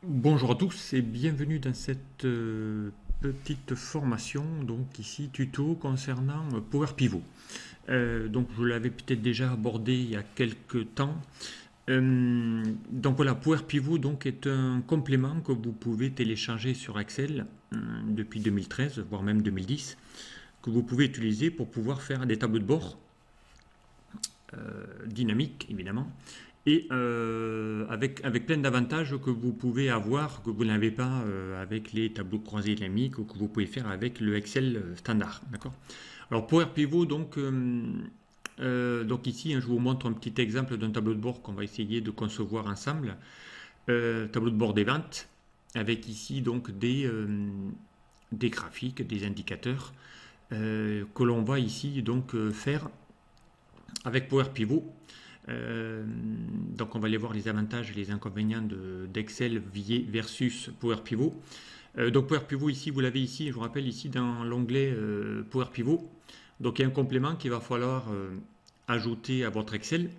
Bonjour à tous et bienvenue dans cette petite formation, donc ici tuto concernant Power Pivot. Donc je l'avais peut-être déjà abordé il y a quelques temps. Donc voilà, Power Pivot donc, est un complément que vous pouvez télécharger sur Excel depuis 2013, voire même 2010, que vous pouvez utiliser pour pouvoir faire des tableaux de bord dynamiques évidemment, et avec plein d'avantages que vous pouvez avoir, que vous n'avez pas avec les tableaux croisés dynamiques ou que vous pouvez faire avec le Excel standard. D'accord. Alors Power Pivot, donc ici, je vous montre un petit exemple d'un tableau de bord qu'on va essayer de concevoir ensemble. Tableau de bord des ventes, avec ici donc des graphiques, des indicateurs que l'on va ici donc faire avec Power Pivot. Donc on va aller voir les avantages et les inconvénients d'Excel versus Power Pivot. Donc Power Pivot ici, vous l'avez ici, je vous rappelle ici dans l'onglet Power Pivot. Donc il y a un complément qu'il va falloir ajouter à votre Excel.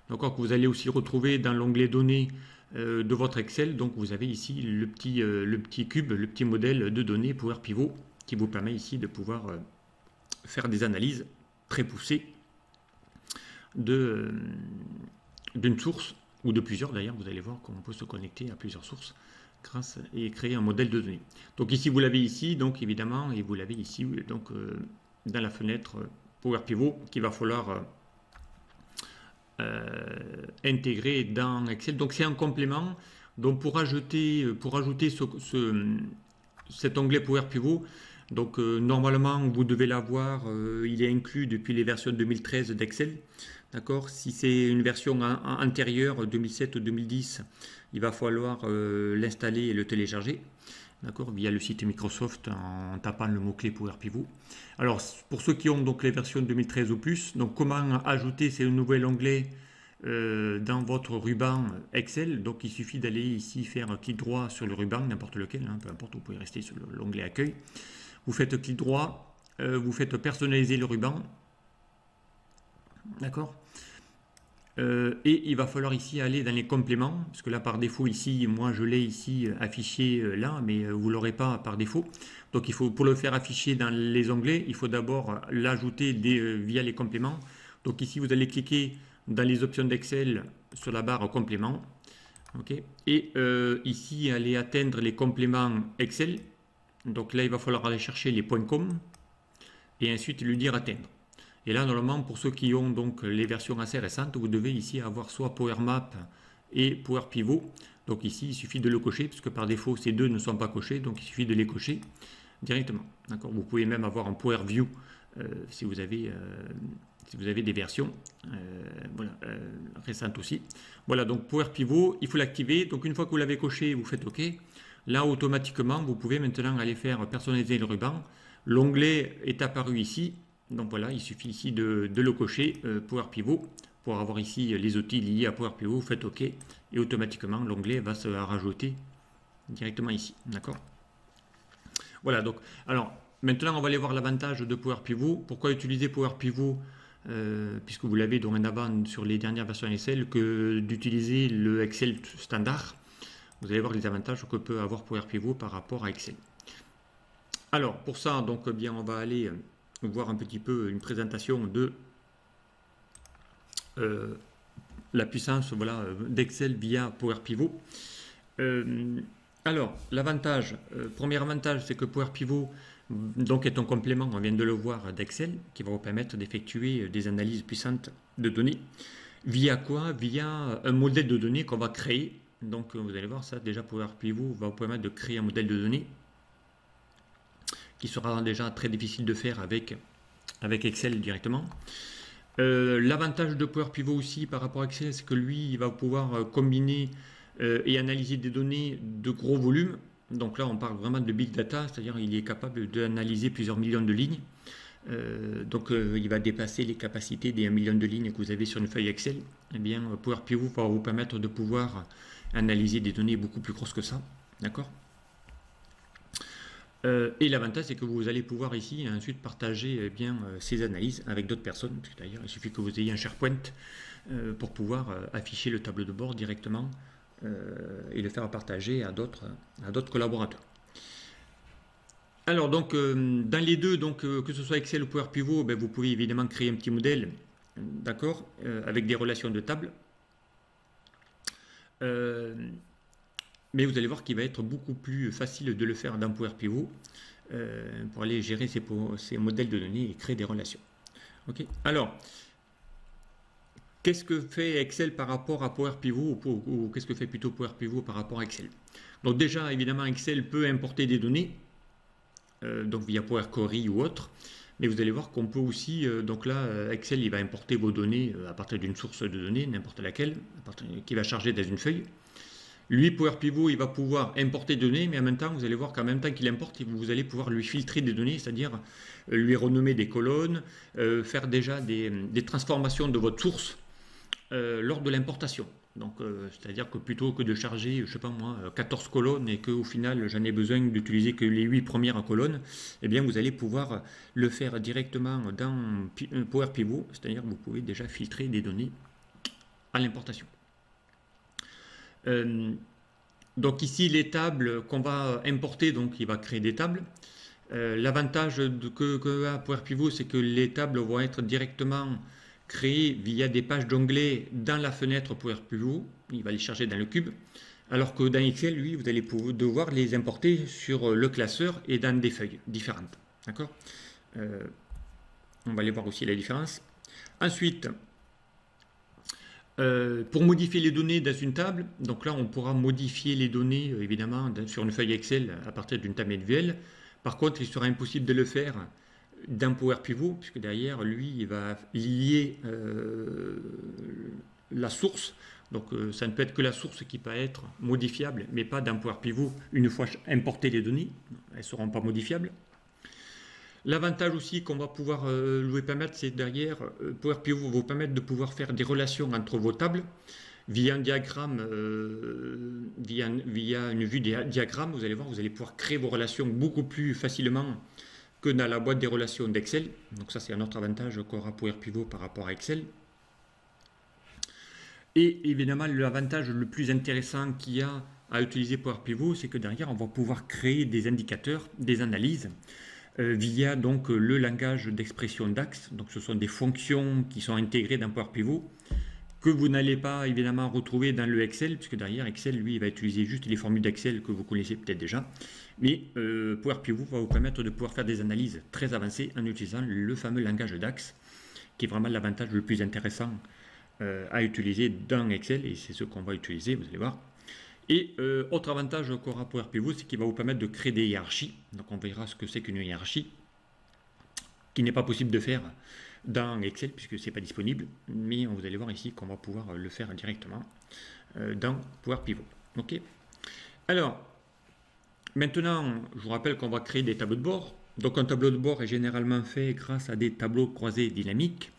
Donc que vous allez aussi retrouver dans l'onglet données de votre Excel. Donc vous avez ici le petit cube, le petit modèle de données Power Pivot qui vous permet ici de pouvoir faire des analyses très poussées d'une source, ou de plusieurs d'ailleurs. Vous allez voir qu'on peut se connecter à plusieurs sources grâce et créer un modèle de données. Donc ici vous l'avez ici, donc évidemment, et vous l'avez ici donc dans la fenêtre Power Pivot qu'il va falloir intégrer dans Excel. Donc c'est un complément. Donc pour ajouter cet onglet Power Pivot, donc normalement vous devez l'avoir, il est inclus depuis les versions 2013 d'Excel. D'accord. Si c'est une version antérieure, 2007 ou 2010, il va falloir l'installer et le télécharger. D'accord, via le site Microsoft en tapant le mot-clé Power Pivot. Alors, pour ceux qui ont donc les versions 2013 ou plus, donc comment ajouter ces nouvel onglet dans votre ruban Excel. Donc, il suffit d'aller ici faire un clic droit sur le ruban, n'importe lequel, peu importe, vous pouvez rester sur l'onglet Accueil. Vous faites clic droit, vous faites personnaliser le ruban. D'accord. Et il va falloir ici aller dans les compléments, parce que là par défaut ici, moi je l'ai ici affiché là, mais vous ne l'aurez pas par défaut. Donc il faut, pour le faire afficher dans les onglets, il faut d'abord l'ajouter via les compléments. Donc ici vous allez cliquer dans les options d'Excel sur la barre compléments. Okay. Et ici aller atteindre les compléments Excel. Donc là il va falloir aller chercher les points com et ensuite lui dire atteindre. Et là, normalement, pour ceux qui ont donc les versions assez récentes, vous devez ici avoir soit Power Map et Power Pivot. Donc ici, il suffit de le cocher, puisque par défaut, ces deux ne sont pas cochés, donc il suffit de les cocher directement. D'accord. Vous pouvez même avoir un Power View si vous avez des versions récentes aussi. Voilà, donc Power Pivot, il faut l'activer. Donc une fois que vous l'avez coché, vous faites OK. Là, automatiquement, vous pouvez maintenant aller faire personnaliser le ruban. L'onglet est apparu ici. Donc voilà, il suffit ici de le cocher, Power Pivot, pour avoir ici les outils liés à Power Pivot. Vous faites OK et automatiquement l'onglet va se rajouter directement ici. D'accord. Voilà, donc alors maintenant on va aller voir l'avantage de Power Pivot. Pourquoi utiliser Power Pivot puisque vous l'avez dorénavant sur les dernières versions Excel, que d'utiliser le Excel standard. Vous allez voir les avantages que peut avoir Power Pivot par rapport à Excel. Alors pour ça, donc bien on va aller voir un petit peu une présentation de la puissance d'Excel via Power Pivot. Alors, l'avantage, premier avantage, c'est que Power Pivot donc, est un complément, on vient de le voir, d'Excel, qui va vous permettre d'effectuer des analyses puissantes de données. Via quoi? Via un modèle de données qu'on va créer. Donc, vous allez voir ça, déjà Power Pivot va vous permettre de créer un modèle de données qui sera déjà très difficile de faire avec Excel directement. L'avantage de Power Pivot aussi par rapport à Excel, c'est que lui, il va pouvoir combiner et analyser des données de gros volumes. Donc là, on parle vraiment de big data, c'est-à-dire il est capable d'analyser plusieurs millions de lignes. Donc il va dépasser les capacités des 1 million de lignes que vous avez sur une feuille Excel. Eh bien, Power Pivot va vous permettre de pouvoir analyser des données beaucoup plus grosses que ça. D'accord. Et l'avantage, c'est que vous allez pouvoir ici ensuite partager ces analyses avec d'autres personnes. D'ailleurs, il suffit que vous ayez un SharePoint pour pouvoir afficher le tableau de bord directement et le faire partager à d'autres collaborateurs. Alors donc dans les deux, donc que ce soit Excel ou Power Pivot, ben, vous pouvez évidemment créer un petit modèle, d'accord, avec des relations de table. Mais vous allez voir qu'il va être beaucoup plus facile de le faire dans Power Pivot pour aller gérer ces modèles de données et créer des relations. Okay. Alors, qu'est-ce que fait Excel par rapport à Power Pivot ou qu'est-ce que fait plutôt Power Pivot par rapport à Excel? Donc déjà, évidemment, Excel peut importer des données, donc via Power Query ou autre, mais vous allez voir qu'on peut aussi, donc là, Excel, il va importer vos données à partir d'une source de données, n'importe laquelle, qui va charger dans une feuille. Lui, Power Pivot, il va pouvoir importer des données, mais en même temps, vous allez voir qu'en même temps qu'il importe, vous allez pouvoir lui filtrer des données, c'est-à-dire lui renommer des colonnes, faire déjà des transformations de votre source lors de l'importation. Donc, c'est-à-dire que plutôt que de charger, je ne sais pas moi, 14 colonnes et qu'au final, j'en ai besoin d'utiliser que les 8 premières colonnes, eh bien, vous allez pouvoir le faire directement dans Power Pivot, c'est-à-dire que vous pouvez déjà filtrer des données à l'importation. Donc ici, les tables qu'on va importer, donc il va créer des tables. L'avantage que a Power Pivot, c'est que les tables vont être directement créées via des pages d'onglets dans la fenêtre Power Pivot. Il va les charger dans le cube. Alors que dans Excel, lui, vous allez devoir les importer sur le classeur et dans des feuilles différentes. D'accord? On va aller voir aussi la différence. Ensuite, pour modifier les données dans une table, donc là on pourra modifier les données évidemment sur une feuille Excel à partir d'une table manuelle. Par contre, il sera impossible de le faire dans Power Pivot, puisque derrière lui il va lier la source. Donc ça ne peut être que la source qui peut être modifiable, mais pas dans Power Pivot. Une fois importées les données, elles ne seront pas modifiables. L'avantage aussi qu'on va pouvoir lui permettre, c'est derrière, Power Pivot vous permettre de pouvoir faire des relations entre vos tables via un diagramme, via une vue diagramme. Vous allez voir, vous allez pouvoir créer vos relations beaucoup plus facilement que dans la boîte des relations d'Excel. Donc ça, c'est un autre avantage qu'aura Power Pivot par rapport à Excel. Et évidemment, l'avantage le plus intéressant qu'il y a à utiliser Power Pivot, c'est que derrière, on va pouvoir créer des indicateurs, des analyses, via donc le langage d'expression DAX. Donc ce sont des fonctions qui sont intégrées dans Power Pivot que vous n'allez pas évidemment retrouver dans le Excel, puisque derrière Excel, lui, il va utiliser juste les formules d'Excel que vous connaissez peut-être déjà. Mais Power Pivot va vous permettre de pouvoir faire des analyses très avancées en utilisant le fameux langage DAX, qui est vraiment l'avantage le plus intéressant à utiliser dans Excel, et c'est ce qu'on va utiliser, vous allez voir. Et autre avantage qu'aura Power Pivot, c'est qu'il va vous permettre de créer des hiérarchies. Donc on verra ce que c'est qu'une hiérarchie, qui n'est pas possible de faire dans Excel puisque ce n'est pas disponible. Mais vous allez voir ici qu'on va pouvoir le faire directement dans Power Pivot. Ok. Alors, maintenant, je vous rappelle qu'on va créer des tableaux de bord. Donc un tableau de bord est généralement fait grâce à des tableaux croisés dynamiques.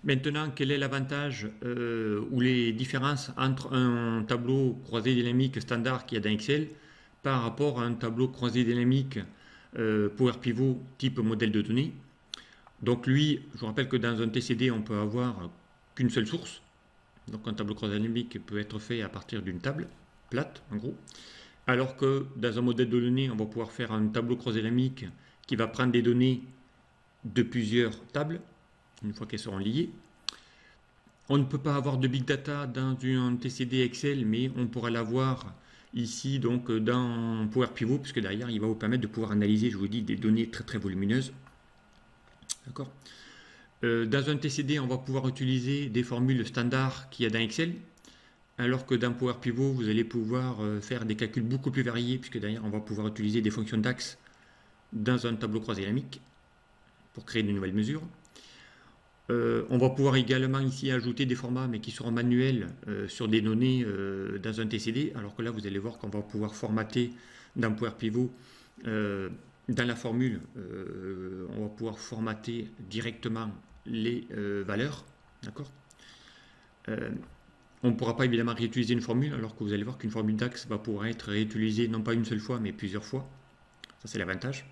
Maintenant, quel est l'avantage ou les différences entre un tableau croisé dynamique standard qu'il y a dans Excel par rapport à un tableau croisé dynamique Power Pivot type modèle de données? Donc lui, je vous rappelle que dans un TCD, on peut avoir qu'une seule source. Donc un tableau croisé dynamique peut être fait à partir d'une table plate, en gros. Alors que dans un modèle de données, on va pouvoir faire un tableau croisé dynamique qui va prendre des données de plusieurs tables, une fois qu'elles seront liées. On ne peut pas avoir de big data dans un TCD Excel, mais on pourra l'avoir ici donc dans Power Pivot, puisque derrière il va vous permettre de pouvoir analyser, je vous dis, des données très très volumineuses. D'accord. Dans un TCD, on va pouvoir utiliser des formules standards qu'il y a dans Excel, alors que dans Power Pivot, vous allez pouvoir faire des calculs beaucoup plus variés, puisque derrière on va pouvoir utiliser des fonctions DAX dans un tableau croisé dynamique pour créer de nouvelles mesures. On va pouvoir également ici ajouter des formats, mais qui seront manuels sur des données dans un TCD, alors que là vous allez voir qu'on va pouvoir formater dans Power Pivot, dans la formule, on va pouvoir formater directement les valeurs, d'accord. On ne pourra pas évidemment réutiliser une formule, alors que vous allez voir qu'une formule DAX va pouvoir être réutilisée non pas une seule fois, mais plusieurs fois. Ça c'est l'avantage.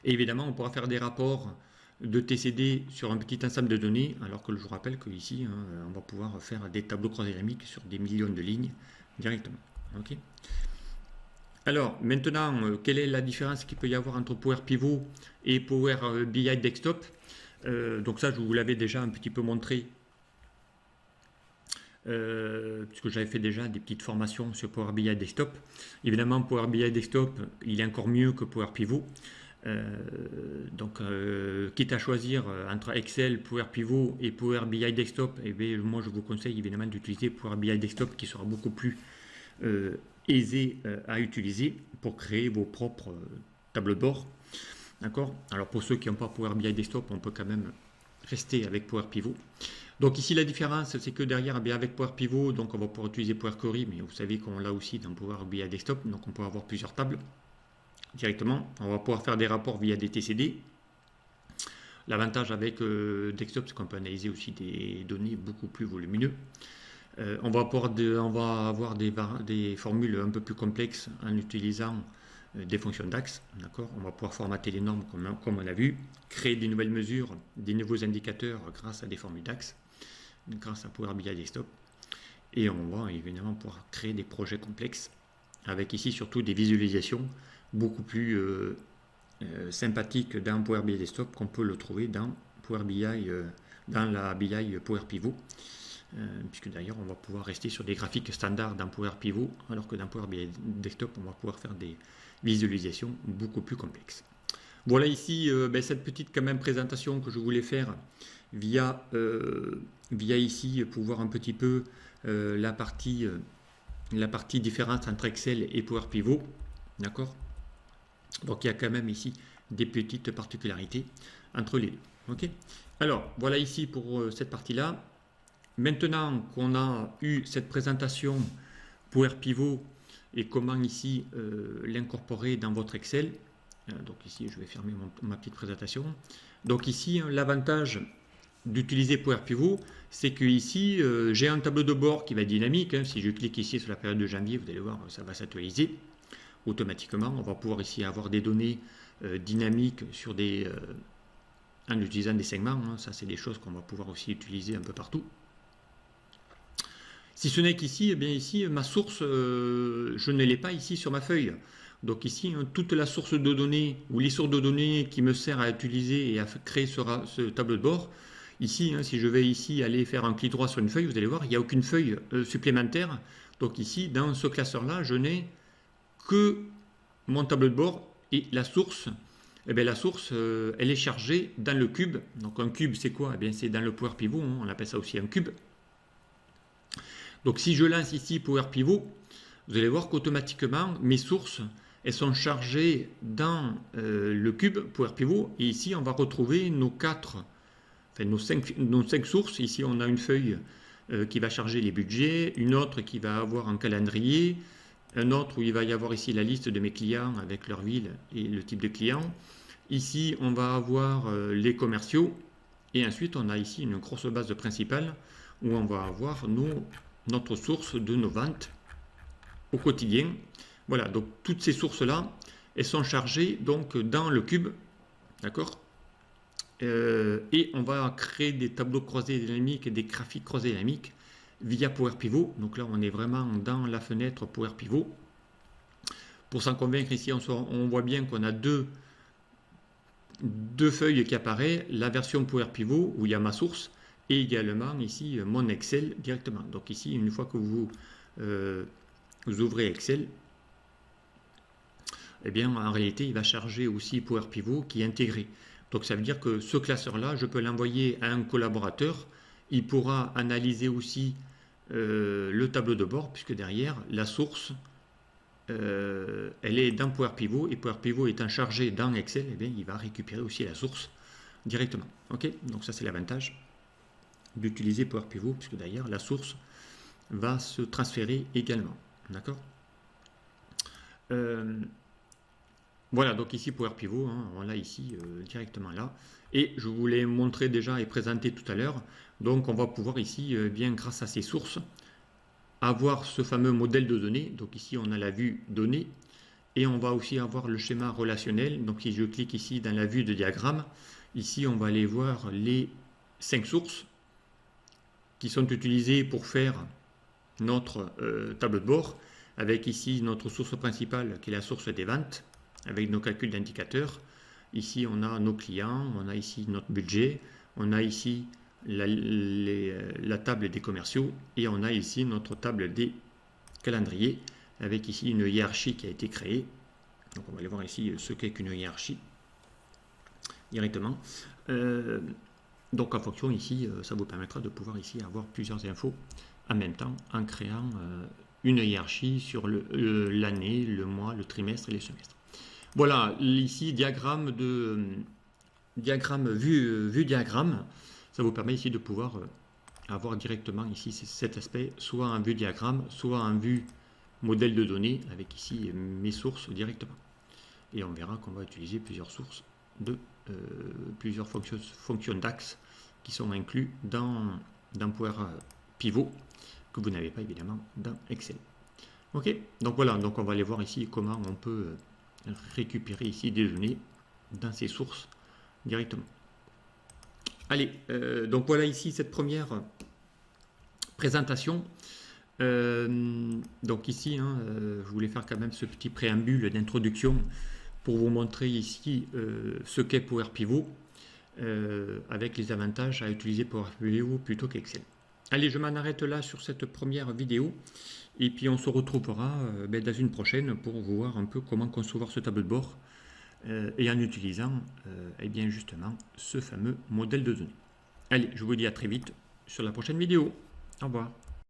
Et évidemment, on pourra faire des rapports de TCD sur un petit ensemble de données, alors que je vous rappelle qu'ici, hein, on va pouvoir faire des tableaux croisés dynamiques sur des millions de lignes directement. Okay. Alors, maintenant, quelle est la différence qu'il peut y avoir entre Power Pivot et Power BI Desktop? Donc ça, je vous l'avais déjà un petit peu montré, puisque j'avais fait déjà des petites formations sur Power BI Desktop. Évidemment, Power BI Desktop, il est encore mieux que Power Pivot. Donc, quitte à choisir entre Excel, Power Pivot et Power BI Desktop, eh bien, moi je vous conseille évidemment d'utiliser Power BI Desktop qui sera beaucoup plus aisé à utiliser pour créer vos propres tableaux de bord. D'accord. Alors pour ceux qui n'ont pas Power BI Desktop, on peut quand même rester avec Power Pivot. Donc ici la différence, c'est que derrière, eh bien, avec Power Pivot, donc on va pouvoir utiliser Power Query, mais vous savez qu'on l'a aussi dans Power BI Desktop, donc on peut avoir plusieurs tables directement. On va pouvoir faire des rapports via des TCD. L'avantage avec Desktop, c'est qu'on peut analyser aussi des données beaucoup plus volumineuses. On va avoir des formules un peu plus complexes en utilisant des fonctions DAX. On va pouvoir formater les normes comme on a vu, créer des nouvelles mesures, des nouveaux indicateurs grâce à des formules DAX, grâce à Power BI Desktop. Et on va évidemment pouvoir créer des projets complexes avec ici surtout des visualisations beaucoup plus sympathiques dans Power BI Desktop qu'on peut le trouver dans Power BI, dans la BI Power Pivot. Puisque d'ailleurs on va pouvoir rester sur des graphiques standards dans Power Pivot, alors que dans Power BI Desktop on va pouvoir faire des visualisations beaucoup plus complexes. Voilà ici cette petite quand même présentation que je voulais faire via ici pour voir un petit peu la partie différente entre Excel et Power Pivot. D'accord. Donc il y a quand même ici des petites particularités entre les deux. Okay. Alors voilà ici pour cette partie-là. Maintenant qu'on a eu cette présentation Power Pivot et comment ici l'incorporer dans votre Excel, donc ici je vais fermer ma petite présentation. Donc ici l'avantage d'utiliser Power Pivot, c'est que ici j'ai un tableau de bord qui va être dynamique. Hein. Si je clique ici sur la période de janvier, vous allez voir, ça va s'actualiser automatiquement. On va pouvoir ici avoir des données dynamiques sur en utilisant des segments. Hein. Ça, c'est des choses qu'on va pouvoir aussi utiliser un peu partout. Si ce n'est qu'ici, eh bien ici, ma source, je ne l'ai pas ici sur ma feuille. Donc ici, hein, toute la source de données ou les sources de données qui me sert à utiliser et à créer ce tableau de bord. Ici, hein, si je vais ici aller faire un clic droit sur une feuille, vous allez voir, il n'y a aucune feuille supplémentaire. Donc ici, dans ce classeur-là, je n'ai que mon tableau de bord et la source. Eh bien, la source, elle est chargée dans le cube. Donc un cube, c'est quoi? Eh bien, c'est dans le Power Pivot, hein, on appelle ça aussi un cube. Donc si je lance ici Power Pivot, vous allez voir qu'automatiquement mes sources elles sont chargées dans le cube Power Pivot et ici on va retrouver nos cinq sources. Ici on a une feuille qui va charger les budgets, une autre qui va avoir un calendrier, un autre où il va y avoir ici la liste de mes clients avec leur ville et le type de client. Ici on va avoir les commerciaux et ensuite on a ici une grosse base principale où on va avoir notre source de nos ventes au quotidien. Voilà, donc toutes ces sources-là, elles sont chargées donc dans le cube, d'accord. Et on va créer des tableaux croisés dynamiques et des graphiques croisés dynamiques via Power Pivot. Donc là, on est vraiment dans la fenêtre Power Pivot. Pour s'en convaincre, ici, on voit bien qu'on a deux feuilles qui apparaissent, la version Power Pivot où il y a ma source et également ici mon Excel directement. Donc ici, une fois que vous ouvrez Excel, eh bien en réalité il va charger aussi Power Pivot qui est intégré. Donc ça veut dire que ce classeur-là, je peux l'envoyer à un collaborateur. Il pourra analyser aussi le tableau de bord puisque derrière la source, elle est dans Power Pivot et Power Pivot étant chargé dans Excel, eh bien, il va récupérer aussi la source directement. Ok, donc ça c'est l'avantage d'utiliser Power Pivot puisque d'ailleurs la source va se transférer également. D'accord. Voilà, donc ici Power Pivot, hein, on l'a ici directement là. Et je vous l'ai montré déjà et présenté tout à l'heure. Donc on va pouvoir ici, bien grâce à ces sources, avoir ce fameux modèle de données. Donc ici on a la vue données et on va aussi avoir le schéma relationnel. Donc si je clique ici dans la vue de diagramme, Ici, on va aller voir les 5 sources qui sont utilisées pour faire notre tableau de bord, avec ici notre source principale qui est la source des ventes, avec nos calculs d'indicateurs. Ici, on a nos clients, on a ici notre budget, on a ici la table des commerciaux et on a ici notre table des calendriers, avec ici une hiérarchie qui a été créée. Donc on va aller voir ici ce qu'est qu'une hiérarchie directement. Donc en fonction ici, ça vous permettra de pouvoir ici avoir plusieurs infos en même temps en créant une hiérarchie sur l'année, le mois, le trimestre et les semestres. Voilà, ici diagramme vue diagramme. Ça vous permet ici de pouvoir avoir directement ici cet aspect, soit en vue diagramme, soit en vue modèle de données, avec ici mes sources directement. Et on verra qu'on va utiliser plusieurs sources plusieurs fonctions d'axe qui sont inclus dans Power Pivot, que vous n'avez pas évidemment dans Excel. Ok, donc voilà, donc on va aller voir ici comment on peut récupérer ici des données dans ces sources directement. Allez, donc voilà ici cette première présentation. Donc ici, je voulais faire quand même ce petit préambule d'introduction pour vous montrer ici ce qu'est Power Pivot avec les avantages à utiliser Power Pivot plutôt qu'Excel. Allez, je m'en arrête là sur cette première vidéo et puis on se retrouvera dans une prochaine pour voir un peu comment concevoir ce tableau de bord et en utilisant eh bien justement ce fameux modèle de données. Allez, je vous dis à très vite sur la prochaine vidéo. Au revoir.